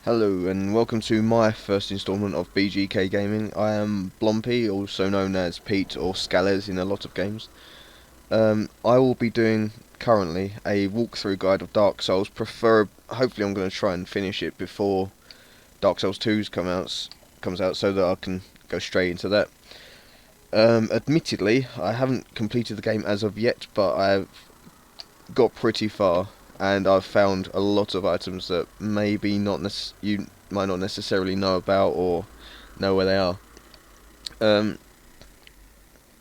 Hello and welcome to my first instalment of BGK Gaming. I am Blompy, also known as Pete or Scalez in a lot of games. I will be doing currently a walkthrough guide of Dark Souls. Hopefully I'm going to try and finish it before Dark Souls 2 comes out so that I can go straight into that. Admittedly, I haven't completed the game as of yet, but I've got pretty far. And I've found a lot of items that maybe you might not necessarily know about or know where they are. I'll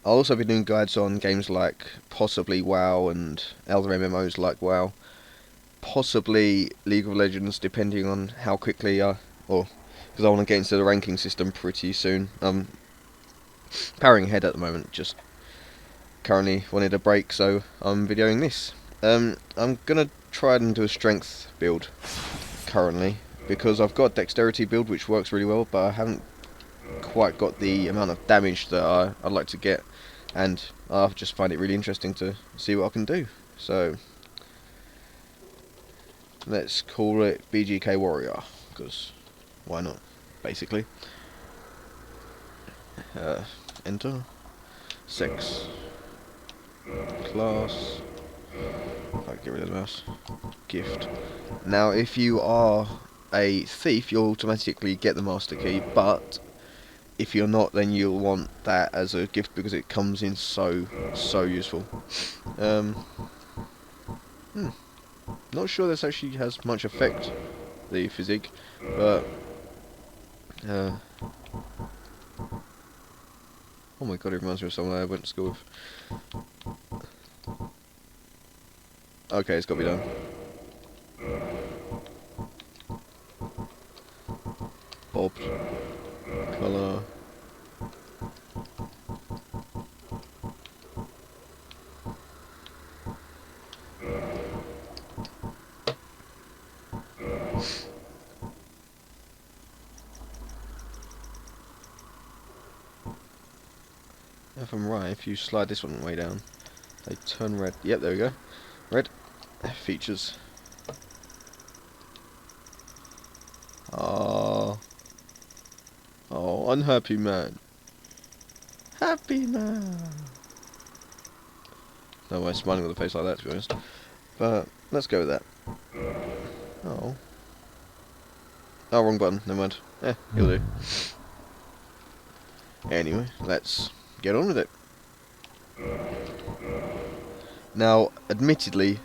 also be doing guides on games like possibly WoW and other MMOs like WoW, possibly League of Legends, depending on how quickly because I want to get into the ranking system pretty soon. Parrying ahead at the moment, just currently wanted a break, so I'm videoing this. I'm gonna try and do a strength build currently because I've got a dexterity build which works really well, but I haven't quite got the amount of damage that I'd like to get, and I just find it really interesting to see what I can do. So let's call it BGK Warrior, because why not, basically. Enter. Sex. Class. I'll get rid of the mouse. Gift. Now, if you are a thief, you'll automatically get the master key, but if you're not, then you'll want that as a gift because it comes in so useful. Not sure this actually has much effect, the physique, but oh my god, it reminds me of someone I went to school with. Okay, it's got to be done. Bob. Colour. If I'm right, if you slide this one way down, they turn red. Yep, there we go. Red. Features. Oh, unhappy man. Happy man. No way smiling with a face like that, to be honest. But let's go with that. Oh. Oh, wrong button. Never mind. He'll do. Anyway, let's get on with it. Now, admittedly,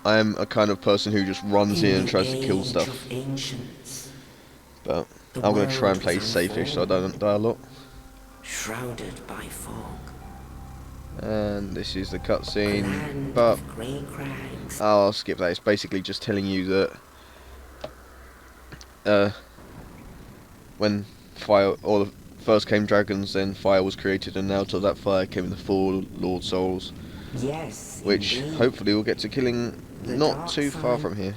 I am a kind of person who just runs in and tries to kill stuff. But I'm going to try and play safe-ish so I don't die a lot. Shrouded by fog. And this is the cutscene, but I'll skip that. It's basically just telling you that when fire, or the first came dragons, then fire was created, and out of that fire came the four Lord Souls. Yes, which indeed. Hopefully we'll get to killing not too far from here.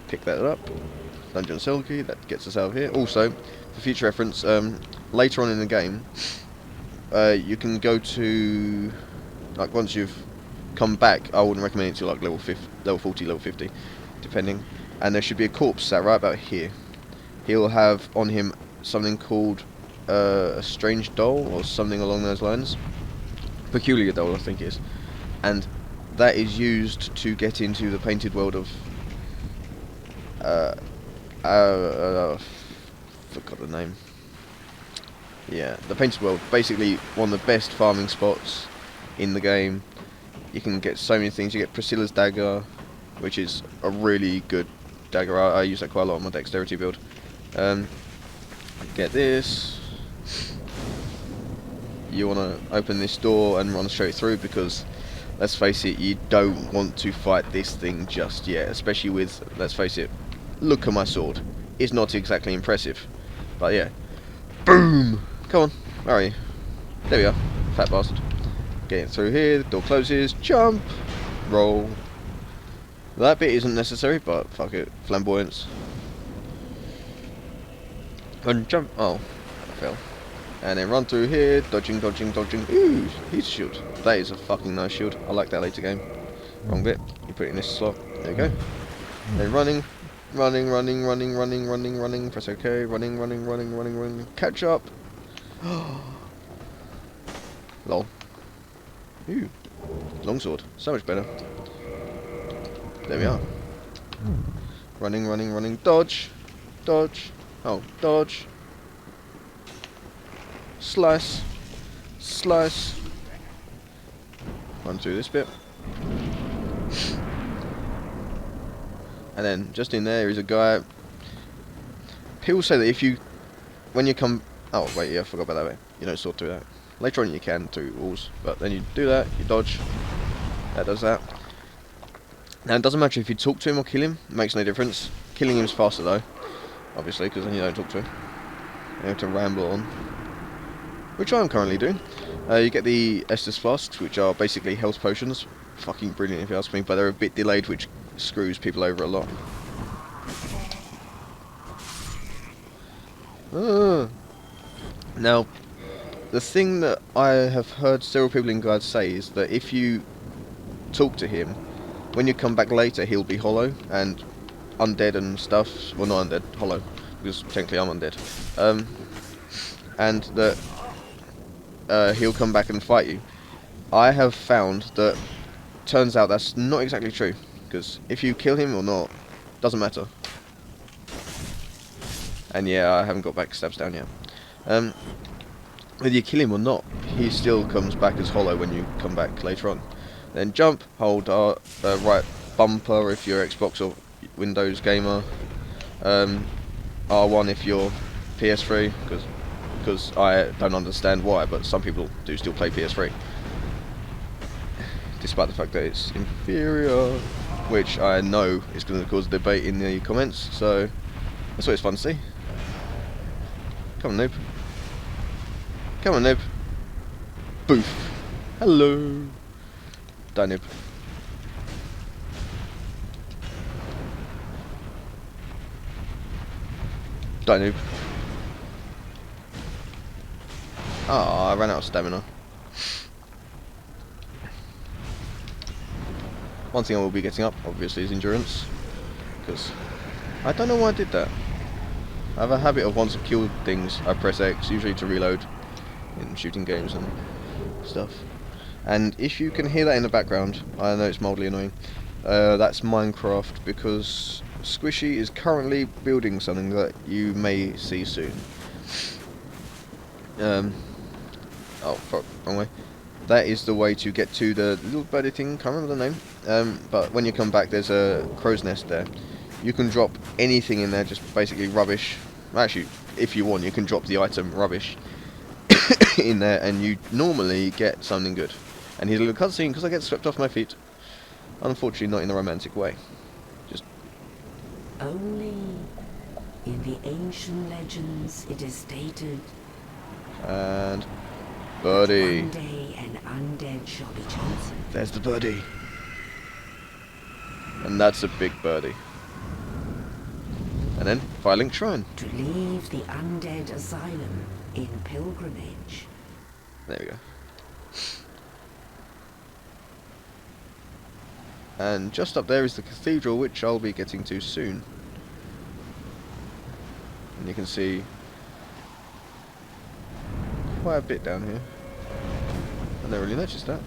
Pick that up. Dungeon cell key, that gets us out of here. Also, for future reference, later on in the game, you can go to, like, once you've come back, I wouldn't recommend it to like level 40, level 50, depending. And there should be a corpse sat right about here. He'll have on him something called a strange doll or something along those lines. Peculiar doll, I think it is. And that is used to get into the painted world of forgot the name. Yeah, the painted world. Basically one of the best farming spots in the game. You can get so many things. You get Priscilla's dagger, which is a really good dagger. I use that quite a lot on my dexterity build. Get this. You want to open this door and run straight through because, let's face it, you don't want to fight this thing just yet, especially with, let's face it, look at my sword. It's not exactly impressive, but yeah. Boom! Come on, where are you? There we are, fat bastard. Getting through here, the door closes, jump, roll. That bit isn't necessary, but fuck it, flamboyance. And jump, oh, I fell. And then run through here, dodging. Ooh, he's a shield. That is a fucking nice shield. I like that later game. Wrong bit. You put it in this slot. There you go. Then running. Running, running, running, running, running, running. Press OK. Running, running, running, running, running. Catch up. Lol. Ooh. Longsword. So much better. There we are. Running, running, running. Dodge. Dodge. Oh, dodge. Slice. Slice. Run through this bit. And then just in there is a guy. People say that if you, when you come, oh wait, yeah, I forgot about that way. You don't sort through that. Later on you can through walls, but then you do that, you dodge. That does that. Now it doesn't matter if you talk to him or kill him. It makes no difference. Killing him is faster though, obviously, because then you don't talk to him. You have to ramble on, which I'm currently doing. You get the Estus flasks, which are basically health potions. Fucking brilliant if you ask me, but they're a bit delayed, which screws people over a lot. Now, the thing that I have heard several people in guides say is that if you talk to him, when you come back later, he'll be hollow and undead and stuff. Well, not undead, hollow, because technically I'm undead. And that he'll come back and fight you. I have found that turns out that's not exactly true, because if you kill him or not, doesn't matter. And yeah, I haven't got back stabs down yet. Whether you kill him or not, he still comes back as hollow when you come back later on. Then jump, hold right bumper if you're Xbox or Windows gamer. R1 if you're PS3, because I don't understand why, but some people do still play PS3. Despite the fact that it's inferior, which I know is going to cause debate in the comments, so that's always fun to see. Come on, noob. Come on, noob. Boof. Hello. Die, noob. Die, noob. Ah, I ran out of stamina. One thing I will be getting up, obviously, is endurance, because I don't know why I did that. I have a habit of once I've killed things, I press X, usually to reload in shooting games and stuff. And if you can hear that in the background, I know it's mildly annoying, that's Minecraft, because Squishy is currently building something that you may see soon. Oh fuck, wrong way. That is the way to get to the little birdie thing, can't remember the name. But when you come back, there's a crow's nest there. You can drop anything in there, just basically rubbish. Actually, if you want, you can drop the item rubbish in there, and you normally get something good. And here's a little cutscene, because I get swept off my feet. Unfortunately, not in a romantic way. Just Only in the ancient legends it is stated and birdie. one day an undead shall be chosen. There's the birdie. And that's a big birdie. And then, Firelink Shrine. To leave the undead asylum in pilgrimage. There we go. And just up there is the cathedral, which I'll be getting to soon. And you can see quite a bit down here. I never really noticed that.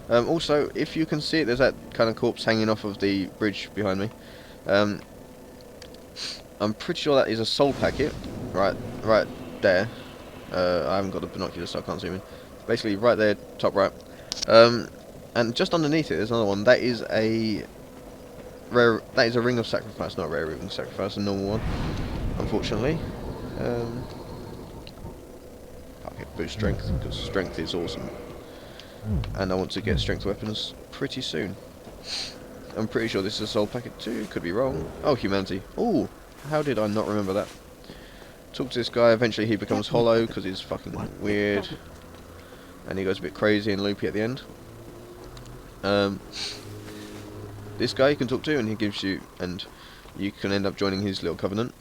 Also, if you can see it, there's that kind of corpse hanging off of the bridge behind me. I'm pretty sure that is a soul packet, right there. I haven't got the binoculars, so I can't zoom in. Basically, right there, top right. And just underneath it, there's another one. That is a rare. That is a ring of sacrifice, not a rare ring of sacrifice, a normal one. Unfortunately, can't get boost strength because strength is awesome, and I want to get strength weapons pretty soon. I'm pretty sure this is a soul packet too. Could be wrong. Oh, humanity. Oh. How did I not remember that? Talk to this guy, eventually he becomes hollow because he's fucking weird. And he goes a bit crazy and loopy at the end. This guy you can talk to and he gives you, and you can end up joining his little covenant.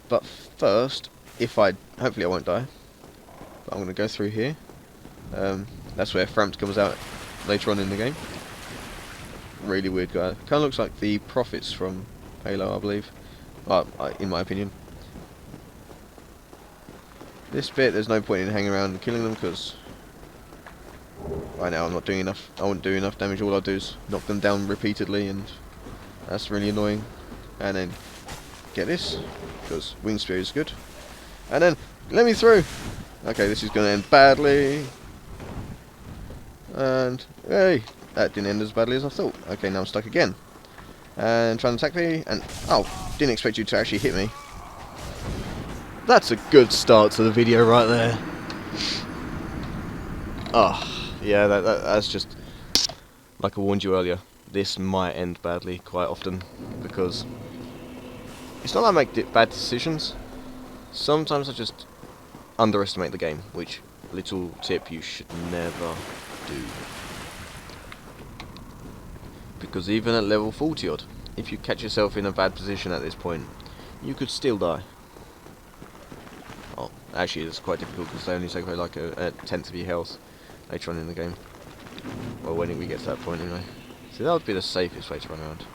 But first, hopefully I won't die. But I'm going to go through here. That's where Frampt comes out later on in the game. Really weird guy. Kind of looks like the prophets from Halo, I believe. in my opinion. This bit, there's no point in hanging around and killing them, because right now I'm not doing enough. I won't do enough damage. All I'll do is knock them down repeatedly, and that's really annoying. And then get this, because wing spear is good. And then let me through. Okay, this is going to end badly. And hey, that didn't end as badly as I thought. Okay, now I'm stuck again. And trying to attack me, and oh, didn't expect you to actually hit me. That's a good start to the video right there. Oh, yeah, that's just, like I warned you earlier, this might end badly quite often, because it's not that I make bad decisions. Sometimes I just underestimate the game, which, little tip, you should never do. Because even at level 40 odd, if you catch yourself in a bad position at this point, you could still die. Oh, actually it's quite difficult because they only take away like a tenth of your health later on in the game. Well, when we get to that point anyway. So that would be the safest way to run around.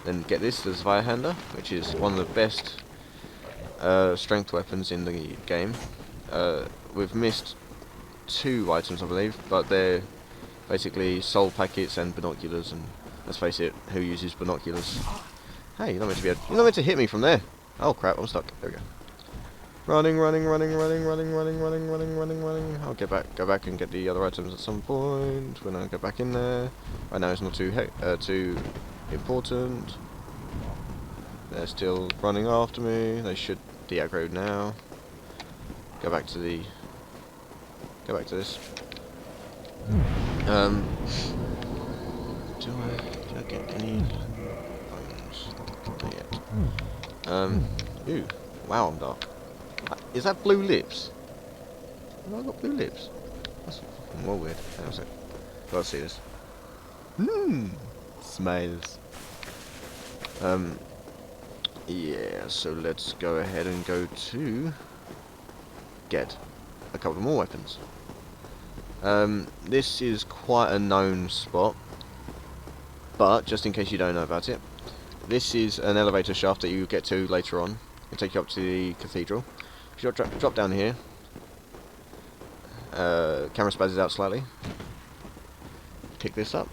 Then get this, the Zweihander, which is one of the best strength weapons in the game. We've missed 2 items I believe, but they're basically soul packets and binoculars, and let's face it, who uses binoculars? Hey, you're not meant to hit me from there. Oh crap, I'm stuck. There we go. Running. I'll go back and get the other items at some point when I go back in there. Right now it's not too important. They're still running after me. They should de-aggro now. Go back to this. Do I get any bones? Not yet. Ooh, wow, I'm dark. Is that blue lips? Have I got blue lips? That's fucking more weird. Hang on a sec. Gotta see this. Smiles. Yeah, so let's go ahead and go to get a couple more weapons. This is quite a known spot, but just in case you don't know about it, this is an elevator shaft that you get to later on. It'll take you up to the cathedral. If you drop down here, camera spazzes out slightly. Pick this up,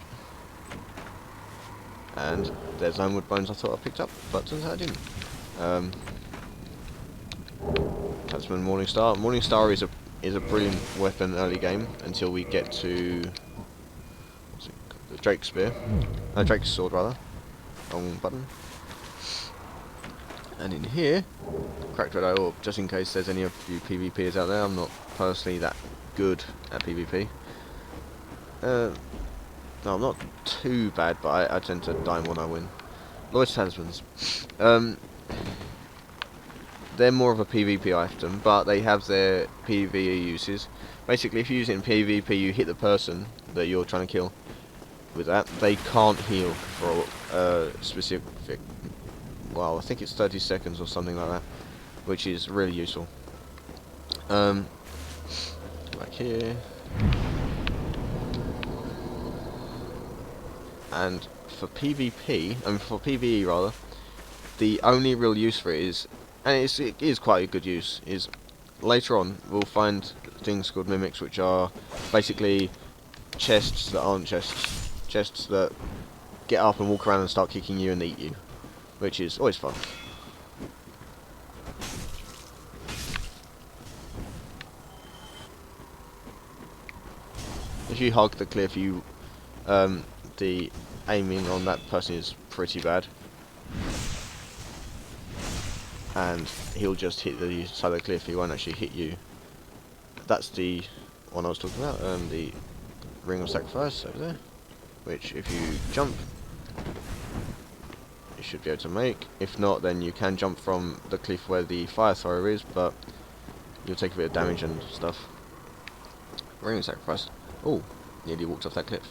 and there's Ironwood bones I thought I picked up, but turns out I didn't. Talisman Morningstar. Morningstar is a brilliant weapon early game until we get to what's it called? The Drake's spear, Drake's sword rather. Wrong button. And in here, cracked red eye orb, just in case there's any of you PvPers out there. I'm not personally that good at PvP. No, I'm not too bad, but I tend to die when I win. Lloyd's Talismans. They're more of a PvP item, but they have their PvE uses. Basically, if you use it in PvP, you hit the person that you're trying to kill with that. They can't heal for a specific, well, I think it's 30 seconds or something like that, which is really useful. Back here. And for PvP, for PvE rather, the only real use for it is, and it is quite a good use, is later on we'll find things called mimics, which are basically chests that aren't chests. Chests that get up and walk around and start kicking you and eat you, which is always fun. If you hug the cliff, the aiming on that person is pretty bad, and he'll just hit the side of the cliff. He won't actually hit you. That's the one I was talking about. The Ring of Sacrifice over there, which if you jump, you should be able to make. If not, then you can jump from the cliff where the fire thrower is, but you'll take a bit of damage and stuff. Ring of Sacrifice. Oh, nearly walked off that cliff.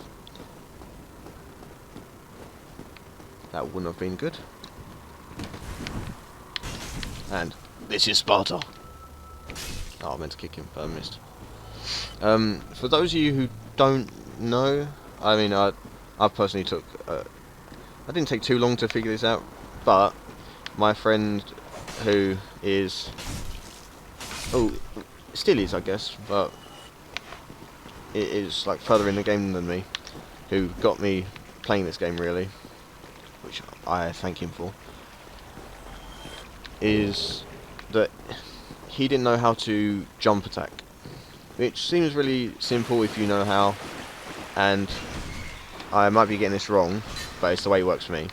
That wouldn't have been good. And this is Sparta. Oh, I meant to kick him, but I missed. For those of you who don't know, I mean, I personally took. I didn't take too long to figure this out, but my friend who is, oh, still is, I guess, but it is like further in the game than me, who got me playing this game really, which I thank him for, is that he didn't know how to jump attack, which seems really simple if you know how, and I might be getting this wrong, but it's the way it works for me.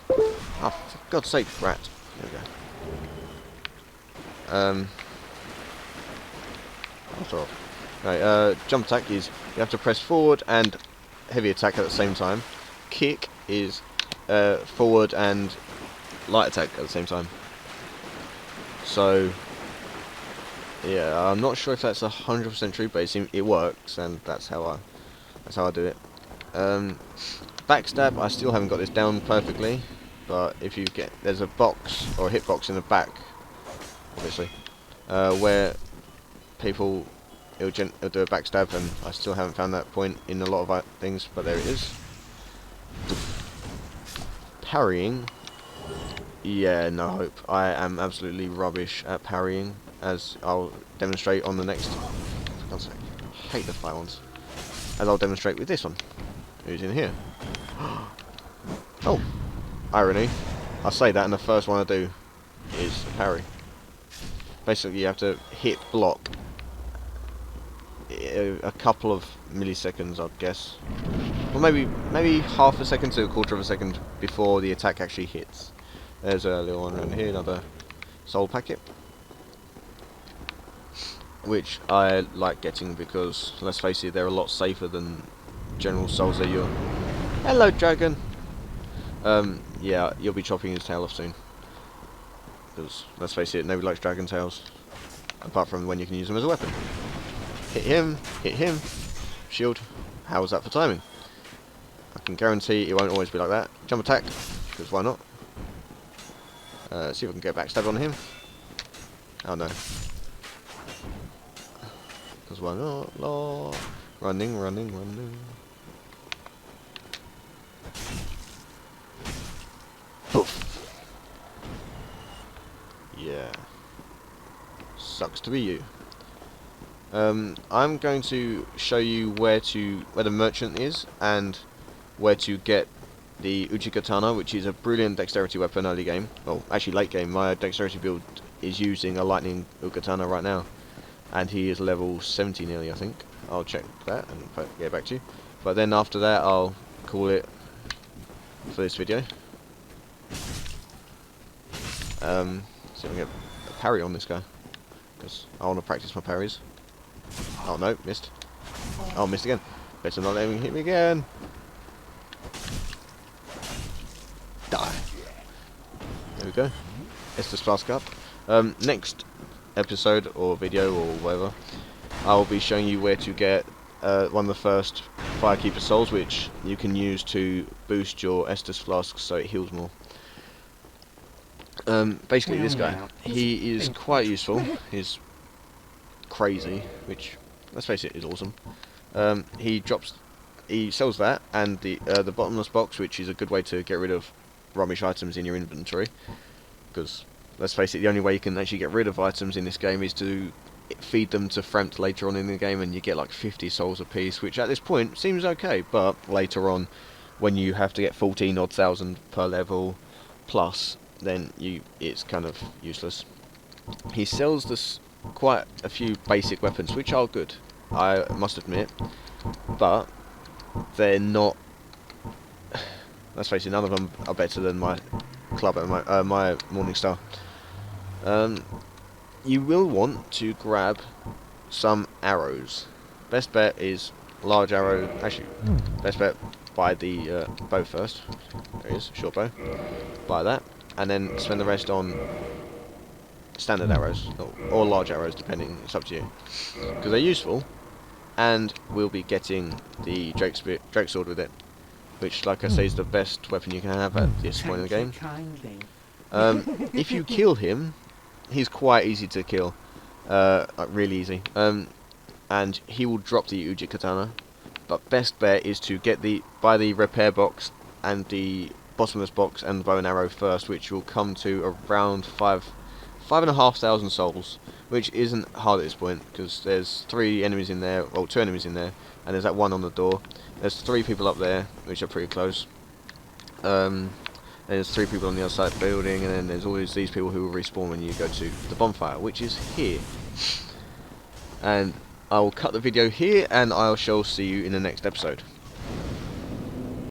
Oh, for God's sake, rat. There we go. That's all. Right, jump attack is you have to press forward and heavy attack at the same time. Kick is forward and light attack at the same time. So yeah, I'm not sure if that's 100% true, but it works, and that's how I do it. Backstab, I still haven't got this down perfectly, but if you get, there's a box or a hitbox in the back, obviously, where people it'll do a backstab, and I still haven't found that point in a lot of things, but there it is. Parrying, yeah, no hope. I am absolutely rubbish at parrying, as I'll demonstrate on the next. For God's sake, I hate the fire ones. As I'll demonstrate with this one. Who's in here? Oh, irony. I say that, and the first one I do is a parry. Basically, you have to hit block a couple of milliseconds, I'd guess, or maybe half a second to a quarter of a second before the attack actually hits. There's a little one around here, another soul packet, which I like getting because, let's face it, they're a lot safer than general souls that you're. Hello, dragon. Yeah, you'll be chopping his tail off soon. Because, let's face it, nobody likes dragon tails. Apart from when you can use them as a weapon. Hit him, shield. How was that for timing? I can guarantee it won't always be like that. Jump attack, because why not? See if I can get backstab on him. Oh no. Because why not? Law. Running. Poof. Yeah. Sucks to be you. I'm going to show you where the merchant is and where to get the Uchi-Katana, which is a brilliant dexterity weapon early game. Well, actually late game. My dexterity build is using a lightning Uchi-Katana right now, and he is level 70 nearly, I think. I'll check that and get back to you. But then after that, I'll call it for this video. See if I can get a parry on this guy, because I want to practice my parries. Oh no, missed. Oh, missed again. Better not let him hit me again. Die. There we go. Estus Flask up. Next episode or video or whatever, I'll be showing you where to get one of the first Firekeeper souls, which you can use to boost your Estus Flask so it heals more. Basically, this guy, he is quite useful. He's crazy, which, let's face it, is awesome. He sells that, and the bottomless box, which is a good way to get rid of rubbish items in your inventory. Because, let's face it, the only way you can actually get rid of items in this game is to feed them to Frempt later on in the game, and you get like 50 souls a piece, which at this point seems okay, but later on, when you have to get 14 odd thousand per level plus, then it's kind of useless. He sells this quite a few basic weapons, which are good, I must admit, but they're not. Let's face it, none of them are better than my club and my Morningstar. You will want to grab some arrows. Best bet is large arrow. Actually, best bet buy the bow first. There it is, short bow. Buy that, and then spend the rest on standard arrows or large arrows, depending. It's up to you, because they're useful, and we'll be getting the Drake Sword with it, which, like I say, is the best weapon you can have at this point in the game. If you kill him, he's quite easy to kill, like really easy, and he will drop the Uchi Katana. But best bet is to buy the repair box and the bottomless box and the bow and arrow first, which will come to around 5,500 souls, which isn't hard at this point because there's 3 enemies in there, well 2 enemies in there, and there's that one on the door. There's 3 people up there, which are pretty close. And there's 3 people on the other side of the building, and then there's always these people who will respawn when you go to the bonfire, which is here. And I will cut the video here, and I shall see you in the next episode.